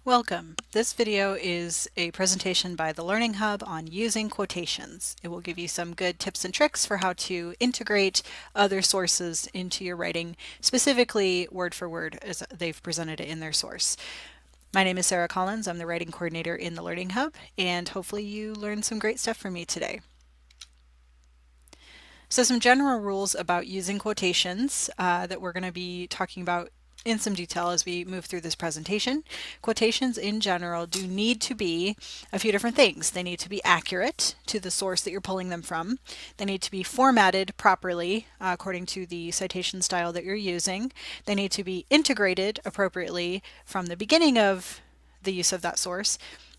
Welcome. This video is a presentation by the Learning Hub on using quotations. It will give you some good tips and tricks for how to integrate other sources into your writing, specifically word for word as they've presented it in their source. My name is Sarah Collins. I'm the writing coordinator in the Learning Hub, and hopefully you learned some great stuff from me today. So some general rules about using quotations that we're going to be talking about in some detail as we move through this presentation. Quotations in general do need to be a few different things. They need to be accurate to the source that you're pulling them from. They need to be formatted properly according to the citation style that you're using. They need to be integrated appropriately from the beginning of the use of that source,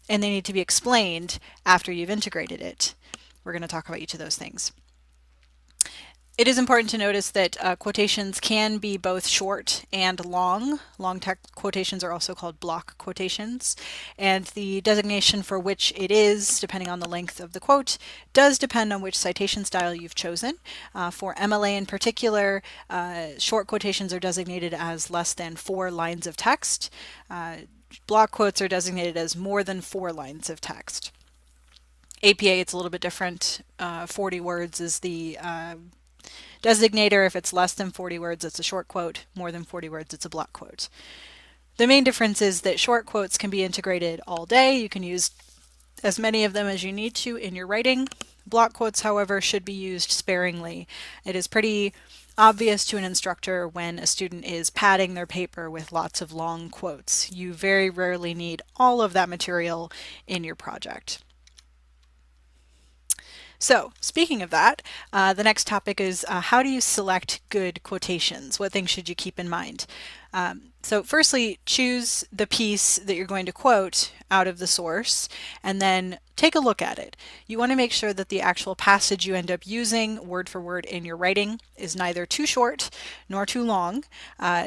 and they need to be explained after you've integrated it. We're going to talk about each of those things. It is important to notice that quotations can be both short and long. Long text quotations are also called block quotations, and the designation for which it is, depending on the length of the quote, does depend on which citation style you've chosen. For MLA in particular, short quotations are designated as less than 4 lines of text. Block quotes are designated as more than 4 lines of text. APA, it's a little bit different. 40 words is the designator. If it's less than 40 words, it's a short quote. More than 40 words, it's a block quote. The main difference is that short quotes can be integrated all day. You can use as many of them as you need to in your writing. Block quotes, however, should be used sparingly. It is pretty obvious to an instructor when a student is padding their paper with lots of long quotes. You very rarely need all of that material in your project. So, speaking of that, the next topic is how do you select good quotations? What things should you keep in mind? So firstly, choose the piece that you're going to quote out of the source, and then take a look at it. You want to make sure that the actual passage you end up using word for word in your writing is neither too short nor too long.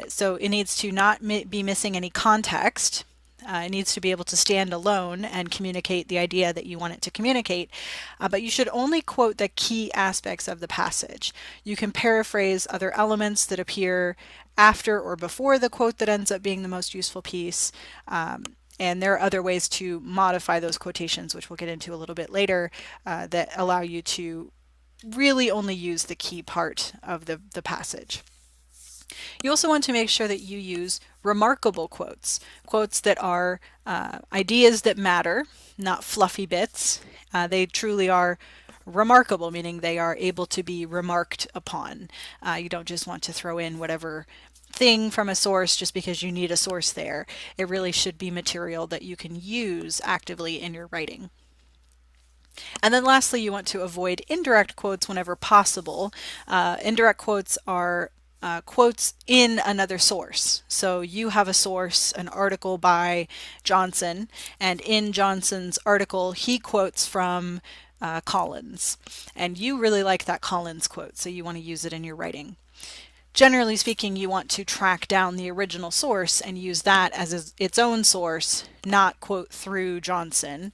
So it needs to not be missing any context. It needs to be able to stand alone and communicate the idea that you want it to communicate, but you should only quote the key aspects of the passage. You can paraphrase other elements that appear after or before the quote that ends up being the most useful piece, and there are other ways to modify those quotations, which we'll get into a little bit later, that allow you to really only use the key part of the passage. You also want to make sure that you use remarkable quotes, quotes that are ideas that matter, not fluffy bits. They truly are remarkable, meaning they are able to be remarked upon. You don't just want to throw in whatever thing from a source just because you need a source there. It really should be material that you can use actively in your writing. And then lastly, you want to avoid indirect quotes whenever possible. Indirect quotes are quotes in another source. So you have a source, an article by Johnson, and in Johnson's article, he quotes from Collins. And you really like that Collins quote, so you want to use it in your writing. Generally speaking, you want to track down the original source and use that as its own source, not quote through Johnson.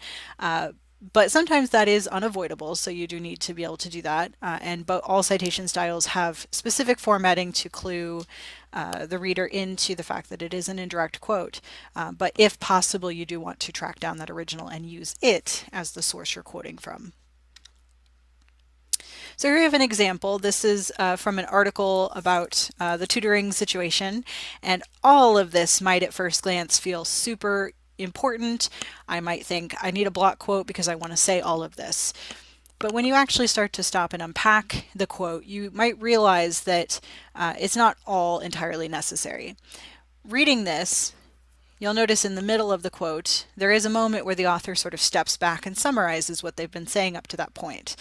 But sometimes that is unavoidable, so you do need to be able to do that. But all citation styles have specific formatting to clue the reader into the fact that it is an indirect quote. But if possible, you do want to track down that original and use it as the source you're quoting from. So here we have an example. This is from an article about the tutoring situation, and all of this might at first glance feel super important. I might think I need a block quote because I want to say all of this. But when you actually start to stop and unpack the quote, you might realize that it's not all entirely necessary. Reading this, you'll notice in the middle of the quote, there is a moment where the author sort of steps back and summarizes what they've been saying up to that point.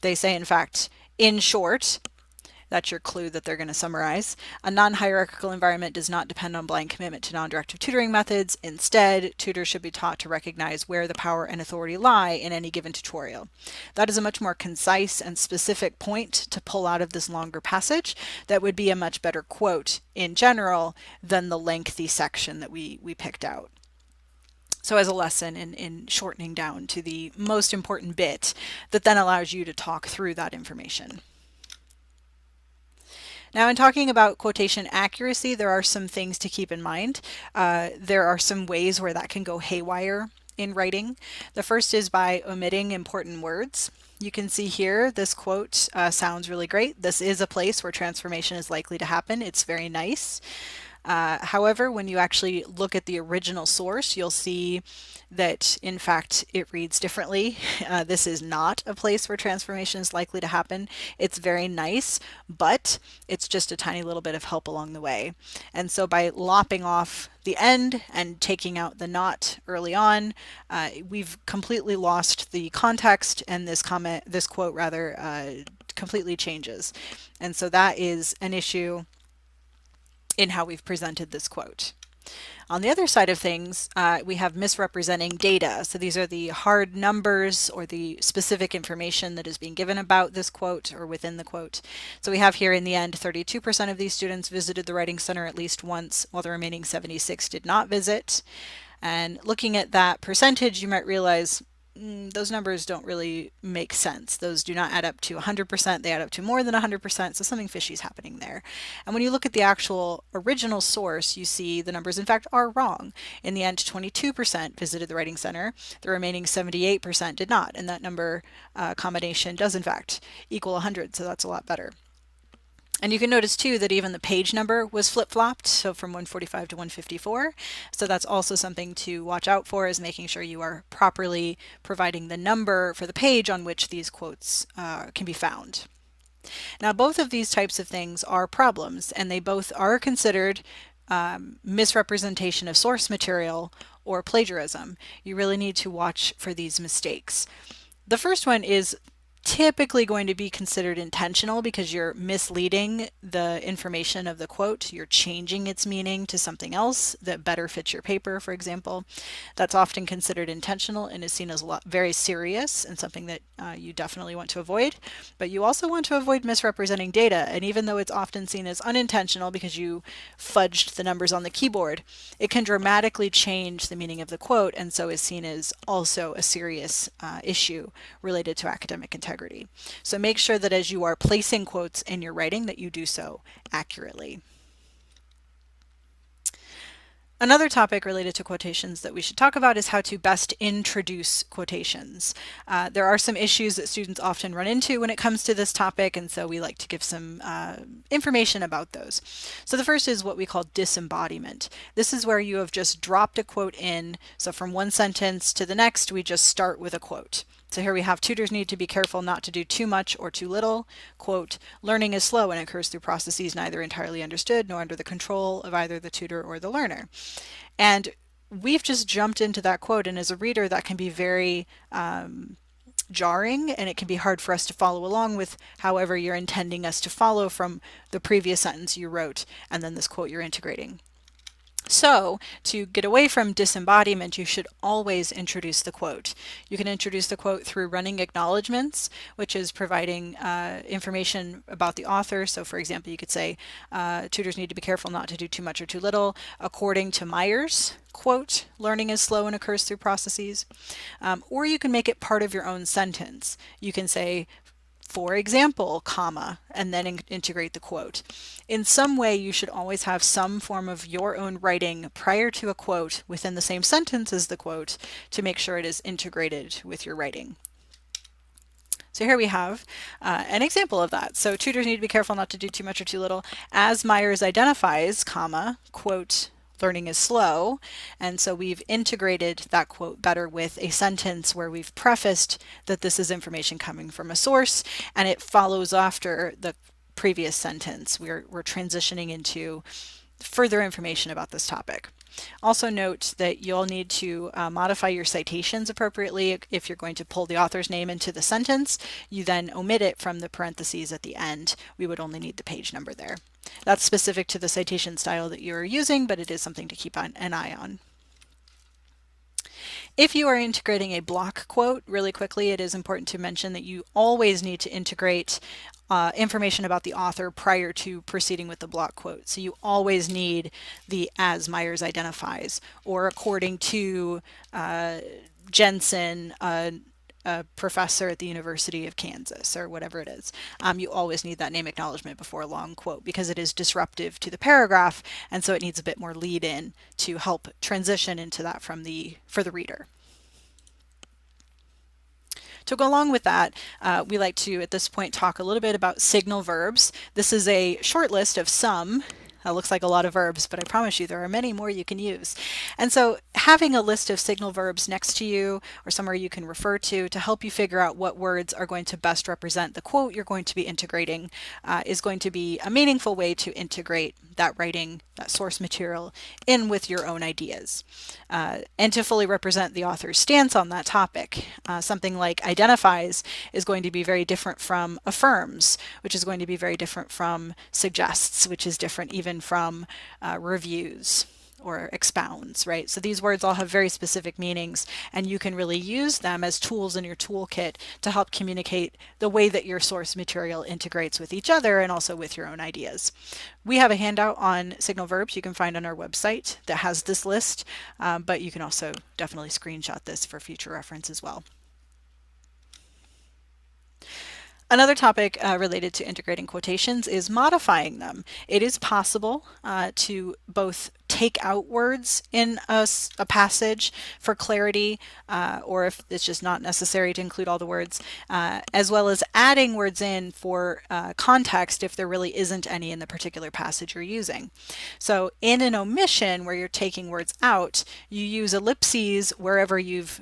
They say, in fact, in short, that's your clue that they're going to summarize. A non-hierarchical environment does not depend on blind commitment to non-directive tutoring methods. Instead, tutors should be taught to recognize where the power and authority lie in any given tutorial. That is a much more concise and specific point to pull out of this longer passage. That would be a much better quote in general than the lengthy section that we picked out. So as a lesson in shortening down to the most important bit that then allows you to talk through that information. Now, in talking about quotation accuracy, there are some things to keep in mind. There are some ways where that can go haywire in writing. The first is by omitting important words. You can see here this quote sounds really great. This is a place where transformation is likely to happen. It's very nice. However, when you actually look at the original source, you'll see that in fact it reads differently. This is not a place where transformation is likely to happen. It's very nice, but it's just a tiny little bit of help along the way. And so by lopping off the end and taking out the not early on, we've completely lost the context, and this quote rather, completely changes. And so that is an issue in how we've presented this quote. On the other side of things, we have misrepresenting data. So these are the hard numbers or the specific information that is being given about this quote or within the quote. So we have here in the end, 32% of these students visited the Writing Center at least once, while the remaining 76 did not visit. And looking at that percentage, you might realize those numbers don't really make sense. Those do not add up to 100%. They add up to more than 100%. So something fishy is happening there. And when you look at the actual original source, you see the numbers in fact are wrong. In the end, 22% visited the Writing Center. The remaining 78% did not. And that number combination does in fact equal 100. So that's a lot better. And you can notice too that even the page number was flip-flopped, so from 145 to 154. So that's also something to watch out for, is making sure you are properly providing the number for the page on which these quotes can be found. Now, both of these types of things are problems, and they both are considered misrepresentation of source material or plagiarism. You really need to watch for these mistakes. The first one is typically going to be considered intentional because you're misleading the information of the quote. You're changing its meaning to something else that better fits your paper, for example. That's often considered intentional and is seen as very serious and something that you definitely want to avoid. But you also want to avoid misrepresenting data. And even though it's often seen as unintentional because you fudged the numbers on the keyboard, it can dramatically change the meaning of the quote, and so is seen as also a serious issue related to academic integrity. So make sure that as you are placing quotes in your writing that you do so accurately. Another topic related to quotations that we should talk about is how to best introduce quotations. There are some issues that students often run into when it comes to this topic, and so we like to give some information about those. So the first is what we call disembodiment. This is where you have just dropped a quote in. So from one sentence to the next, we just start with a quote. So here we have, tutors need to be careful not to do too much or too little. Quote, learning is slow and occurs through processes neither entirely understood nor under the control of either the tutor or the learner. And we've just jumped into that quote, and as a reader that can be very jarring, and it can be hard for us to follow along with however you're intending us to follow from the previous sentence you wrote and then this quote you're integrating. So to get away from disembodiment, you should always introduce the quote. You can introduce the quote through running acknowledgments, which is providing information about the author. So for example, you could say, tutors need to be careful not to do too much or too little. According to Myers, quote, learning is slow and occurs through processes. Or you can make it part of your own sentence. You can say, for example, comma, and then integrate the quote. In some way, you should always have some form of your own writing prior to a quote within the same sentence as the quote to make sure it is integrated with your writing. So here we have an example of that. So tutors need to be careful not to do too much or too little. As Myers identifies, comma, quote, learning is slow, and so we've integrated that quote better with a sentence where we've prefaced that this is information coming from a source, and it follows after the previous sentence. We're transitioning into further information about this topic. Also note that you'll need to modify your citations appropriately. If you're going to pull the author's name into the sentence, you then omit it from the parentheses at the end. We would only need the page number there. That's specific to the citation style that you're using, but it is something to keep an eye on. If you are integrating a block quote, really quickly, it is important to mention that you always need to integrate information about the author prior to proceeding with the block quote. So you always need the as Myers identifies, or according to Jensen, a professor at the University of Kansas or whatever it is. You always need that name acknowledgement before a long quote because it is disruptive to the paragraph, and so it needs a bit more lead in to help transition into that for the reader. To go along with that, we like to, at this point, talk a little bit about signal verbs. This is a short list of some. That looks like a lot of verbs, but I promise you there are many more you can use. And so having a list of signal verbs next to you or somewhere you can refer to help you figure out what words are going to best represent the quote you're going to be integrating is going to be a meaningful way to integrate that writing, that source material in with your own ideas. And to fully represent the author's stance on that topic. Something like identifies is going to be very different from affirms, which is going to be very different from suggests, which is different even from reviews or expounds, right? So these words all have very specific meanings, and you can really use them as tools in your toolkit to help communicate the way that your source material integrates with each other and also with your own ideas. We have a handout on signal verbs you can find on our website that has this list, but you can also definitely screenshot this for future reference as well. Another topic related to integrating quotations is modifying them. It is possible to both take out words in a passage for clarity, or if it's just not necessary to include all the words, as well as adding words in for context if there really isn't any in the particular passage you're using. So in an omission where you're taking words out, you use ellipses wherever you've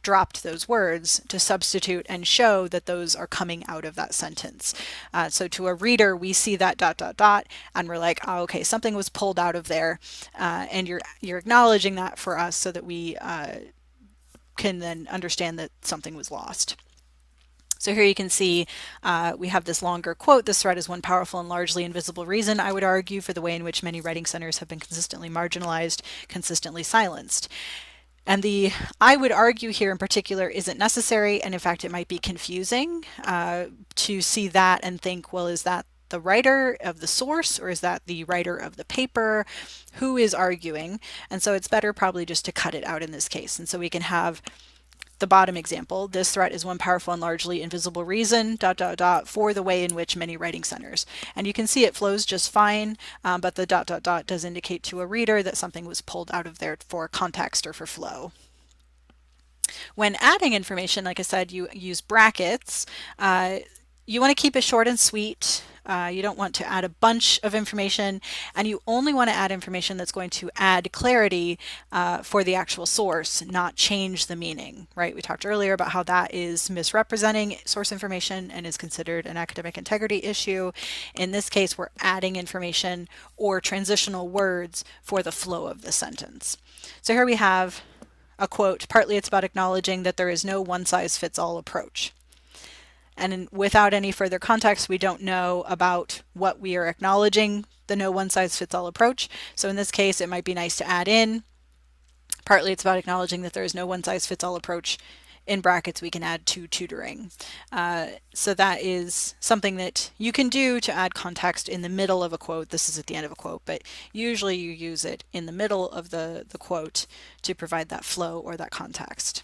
dropped those words to substitute and show that those are coming out of that sentence. So to a reader, we see that ... and we're like, oh, okay, something was pulled out of there, and you're acknowledging that for us so that we can then understand that something was lost. So here you can see we have this longer quote. This threat is one powerful and largely invisible reason, I would argue, for the way in which many writing centers have been consistently marginalized, consistently silenced. And the I would argue here in particular isn't necessary, and in fact it might be confusing to see that and think, well, is that the writer of the source or is that the writer of the paper? Who is arguing? And so it's better probably just to cut it out in this case. And so we can have the bottom example. This threat is one powerful and largely invisible reason, ... for the way in which many writing centers. And you can see it flows just fine, but the ... does indicate to a reader that something was pulled out of there for context or for flow. When adding information, like I said, you use brackets. You want to keep it short and sweet. You don't want to add a bunch of information, and you only want to add information that's going to add clarity for the actual source, not change the meaning, right? We talked earlier about how that is misrepresenting source information and is considered an academic integrity issue. In this case, we're adding information or transitional words for the flow of the sentence. So here we have a quote. Partly it's about acknowledging that there is no one-size-fits-all approach. And without any further context, we don't know about what we are acknowledging, the no one-size-fits-all approach. So in this case, it might be nice to add in, partly it's about acknowledging that there is no one-size-fits-all approach. In brackets, we can add to tutoring. So that is something that you can do to add context in the middle of a quote. This is at the end of a quote, but usually you use it in the middle of the quote to provide that flow or that context.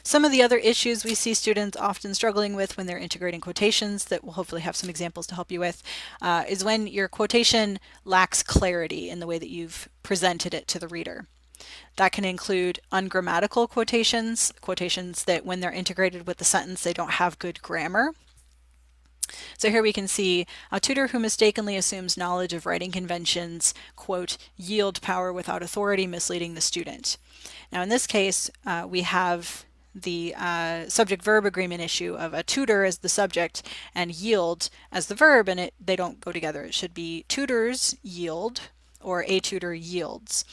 Some of the other issues we see students often struggling with when they're integrating quotations that we'll hopefully have some examples to help you with is when your quotation lacks clarity in the way that you've presented it to the reader. That can include ungrammatical quotations, quotations that when they're integrated with the sentence they don't have good grammar. So here we can see a tutor who mistakenly assumes knowledge of writing conventions, quote, yield power without authority, misleading the student. Now in this case, we have the subject-verb agreement issue of a tutor as the subject and yield as the verb, and they don't go together. It should be tutors yield or a tutor yields.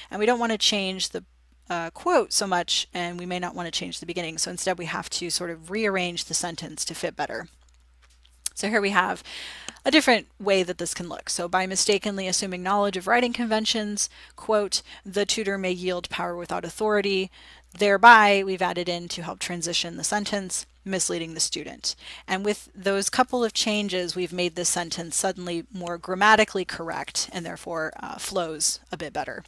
And we don't want to change the quote so much, and we may not want to change the beginning. So instead we have to sort of rearrange the sentence to fit better. So here we have a different way that this can look. So by mistakenly assuming knowledge of writing conventions, quote, the tutor may yield power without authority. Thereby, we've added in to help transition the sentence, misleading the student. And with those couple of changes, we've made this sentence suddenly more grammatically correct and therefore flows a bit better.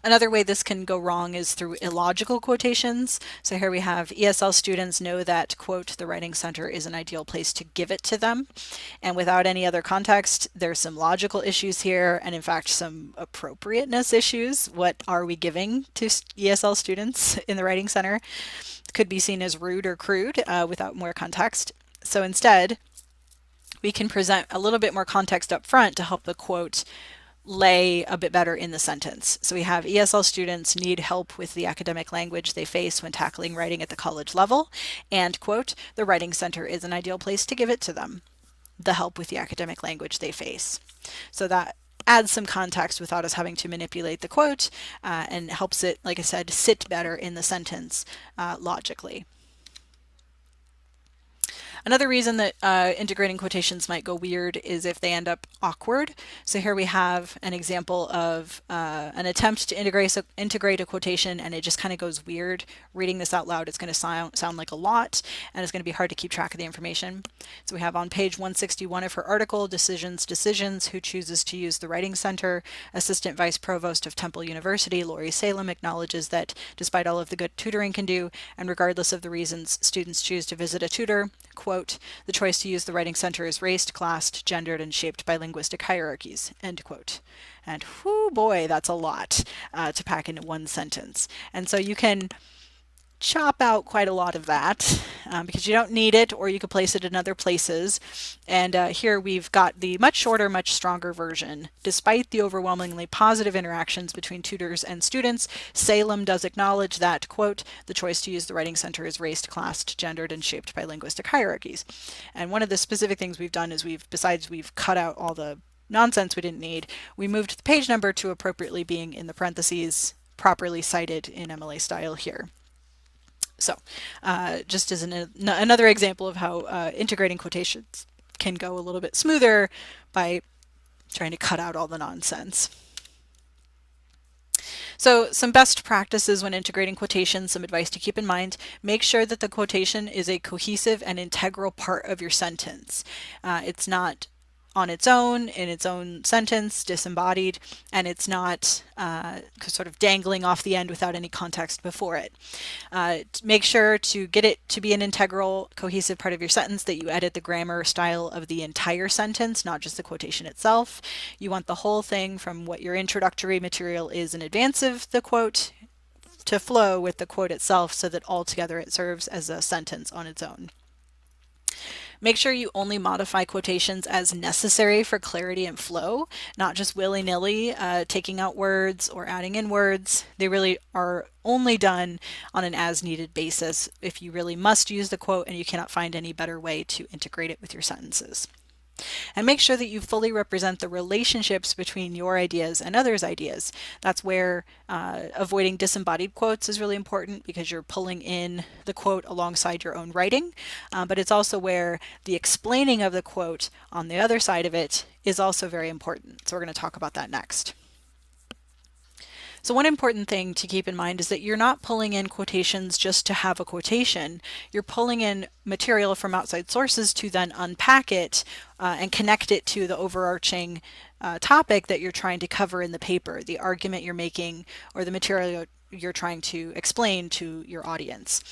Another way this can go wrong is through illogical quotations. So here we have ESL students know that, quote, the writing center is an ideal place to give it to them. And without any other context, there's some logical issues here, and in fact, some appropriateness issues. What are we giving to ESL students in the writing center? Could be seen as rude or crude without more context. So instead, we can present a little bit more context up front to help the quote lay a bit better in the sentence. So we have ESL students need help with the academic language they face when tackling writing at the college level, and, quote, the writing center is an ideal place to give it to them, the help with the academic language they face. So that adds some context without us having to manipulate the quote, and helps it, like I said, sit better in the sentence logically. Another reason that integrating quotations might go weird is if they end up awkward. So here we have an example of an attempt to integrate a quotation, and it just kind of goes weird. Reading this out loud, it's going to sound like a lot, and it's going to be hard to keep track of the information. So we have on page 161 of her article, Decisions, Who Chooses to Use the Writing Center? Assistant Vice Provost of Temple University, Lori Salem, acknowledges that despite all of the good tutoring can do, and regardless of the reasons students choose to visit a tutor, quote, the choice to use the writing center is raced, classed, gendered, and shaped by linguistic hierarchies, end quote. And whoo boy, that's a lot to pack into one sentence. And so you can chop out quite a lot of that because you don't need it, or you could place it in other places. And here we've got the much shorter, much stronger version. Despite the overwhelmingly positive interactions between tutors and students, Salem does acknowledge that, quote, the choice to use the writing center is raced, classed, gendered, and shaped by linguistic hierarchies. And one of the specific things we've done is besides we've cut out all the nonsense we didn't need, we moved the page number to appropriately being in the parentheses, properly cited in MLA style here. So just as another example of how integrating quotations can go a little bit smoother by trying to cut out all the nonsense. So some best practices when integrating quotations, some advice to keep in mind: make sure that the quotation is a cohesive and integral part of your sentence. It's not on its own, in its own sentence, disembodied, and it's not sort of dangling off the end without any context before it. Make sure to get it to be an integral, cohesive part of your sentence, that you edit the grammar style of the entire sentence, not just the quotation itself. You want the whole thing, from what your introductory material is in advance of the quote, to flow with the quote itself, so that altogether it serves as a sentence on its own. Make sure you only modify quotations as necessary for clarity and flow, not just willy-nilly taking out words or adding in words. They really are only done on an as-needed basis if you really must use the quote and you cannot find any better way to integrate it with your sentences. And make sure that you fully represent the relationships between your ideas and others' ideas. That's where avoiding disembodied quotes is really important, because you're pulling in the quote alongside your own writing. But it's also where the explaining of the quote on the other side of it is also very important. So we're going to talk about that next. So one important thing to keep in mind is that you're not pulling in quotations just to have a quotation. You're pulling in material from outside sources to then unpack it and connect it to the overarching topic that you're trying to cover in the paper, the argument you're making, or the material you're trying to explain to your audience.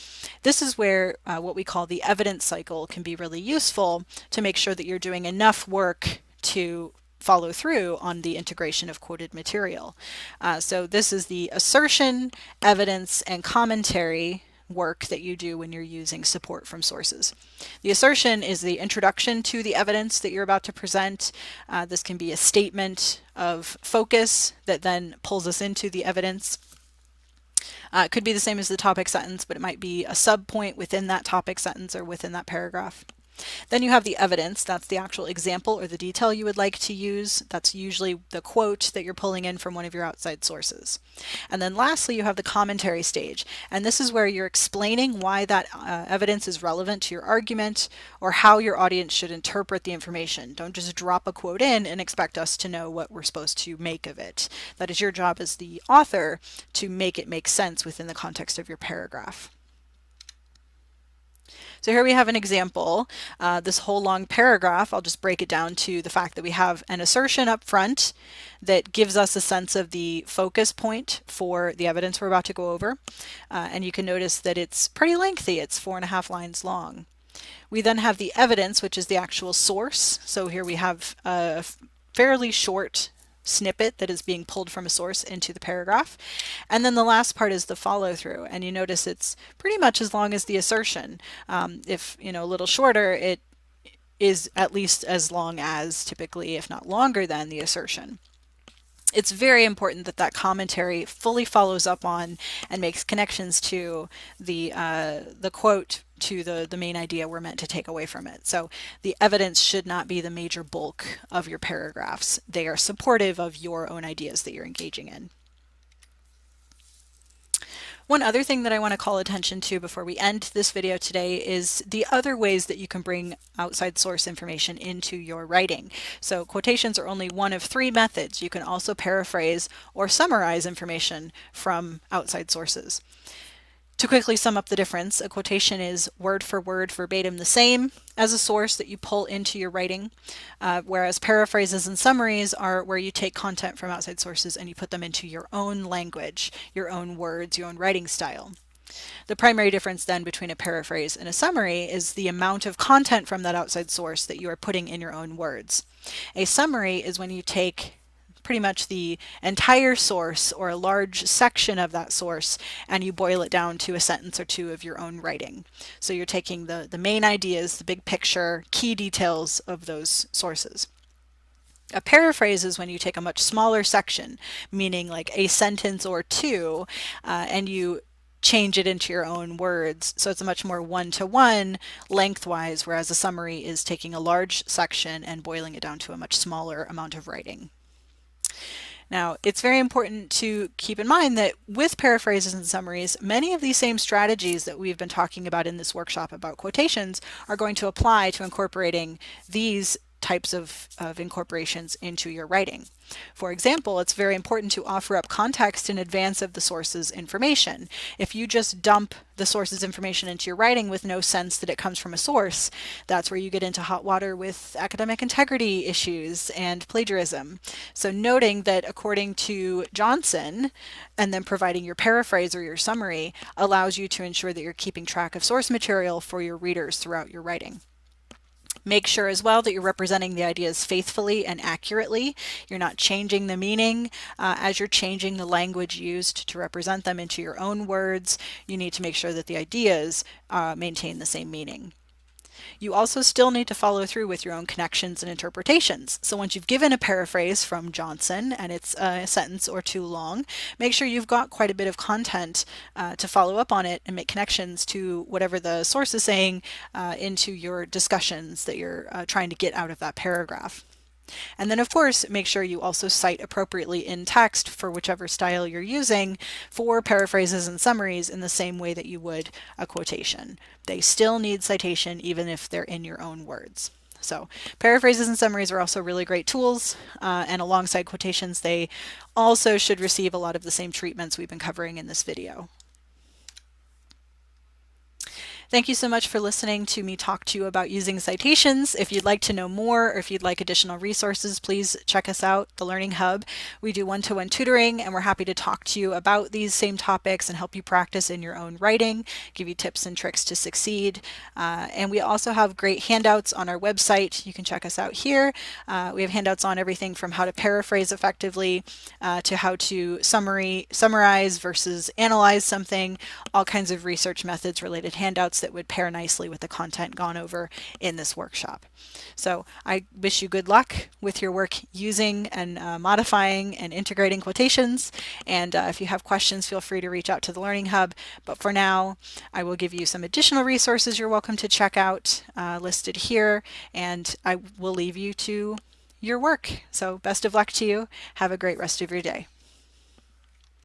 This is where what we call the evidence cycle can be really useful to make sure that you're doing enough work to follow through on the integration of quoted material. So this is the assertion, evidence, and commentary work that you do when you're using support from sources. The assertion is the introduction to the evidence that you're about to present. This can be a statement of focus that then pulls us into the evidence. It could be the same as the topic sentence, but it might be a subpoint within that topic sentence or within that paragraph. Then you have the evidence. That's the actual example or the detail you would like to use. That's usually the quote that you're pulling in from one of your outside sources. And then lastly, you have the commentary stage. And this is where you're explaining why that evidence is relevant to your argument, or how your audience should interpret the information. Don't just drop a quote in and expect us to know what we're supposed to make of it. That is your job as the author, to make it make sense within the context of your paragraph. So here we have an example. This whole long paragraph, I'll just break it down to the fact that we have an assertion up front that gives us a sense of the focus point for the evidence we're about to go over. And you can notice that it's pretty lengthy. It's 4.5 lines long. We then have the evidence, which is the actual source. So here we have a fairly short snippet that is being pulled from a source into the paragraph. And then the last part is the follow through. And you notice it's pretty much as long as the assertion. If, a little shorter, it is at least as long as, typically, if not longer than, the assertion. It's very important that that commentary fully follows up on and makes connections to the quote, to the main idea we're meant to take away from it. So the evidence should not be the major bulk of your paragraphs. They are supportive of your own ideas that you're engaging in. One other thing that I want to call attention to before we end this video today is the other ways that you can bring outside source information into your writing. So quotations are only one of 3 methods. You can also paraphrase or summarize information from outside sources. To quickly sum up the difference, a quotation is word for word, verbatim the same as a source that you pull into your writing, whereas paraphrases and summaries are where you take content from outside sources and you put them into your own language, your own words, your own writing style. The primary difference then between a paraphrase and a summary is the amount of content from that outside source that you are putting in your own words. A summary is when you take pretty much the entire source or a large section of that source and you boil it down to a sentence or 2 of your own writing. So you're taking the main ideas, the big picture, key details of those sources. A paraphrase is when you take a much smaller section, meaning like a sentence or 2, and you change it into your own words. So it's a much more one-to-one lengthwise, whereas a summary is taking a large section and boiling it down to a much smaller amount of writing. Now, it's very important to keep in mind that with paraphrases and summaries, many of these same strategies that we've been talking about in this workshop about quotations are going to apply to incorporating these types of incorporations into your writing. For example, it's very important to offer up context in advance of the source's information. If you just dump the source's information into your writing with no sense that it comes from a source, that's where you get into hot water with academic integrity issues and plagiarism. So noting that according to Johnson, and then providing your paraphrase or your summary allows you to ensure that you're keeping track of source material for your readers throughout your writing. Make sure as well that you're representing the ideas faithfully and accurately. You're not changing the meaning as you're changing the language used to represent them into your own words. You need to make sure that the ideas maintain the same meaning. You also still need to follow through with your own connections and interpretations. So once you've given a paraphrase from Johnson and it's a sentence or 2 long, make sure you've got quite a bit of content to follow up on it and make connections to whatever the source is saying into your discussions that you're trying to get out of that paragraph. And then, of course, make sure you also cite appropriately in text for whichever style you're using for paraphrases and summaries in the same way that you would a quotation. They still need citation even if they're in your own words. So paraphrases and summaries are also really great tools, and alongside quotations, they also should receive a lot of the same treatments we've been covering in this video. Thank you so much for listening to me talk to you about using citations. If you'd like to know more or if you'd like additional resources, please check us out, the Learning Hub. We do one-to-one tutoring, and we're happy to talk to you about these same topics and help you practice in your own writing, give you tips and tricks to succeed. And we also have great handouts on our website. You can check us out here. We have handouts on everything from how to paraphrase effectively to how to summarize versus analyze something, all kinds of research methods related handouts that would pair nicely with the content gone over in this workshop. So I wish you good luck with your work using and modifying and integrating quotations. And if you have questions, feel free to reach out to the Learning Hub. But for now, I will give you some additional resources you're welcome to check out listed here, and I will leave you to your work. So best of luck to you. Have a great rest of your day.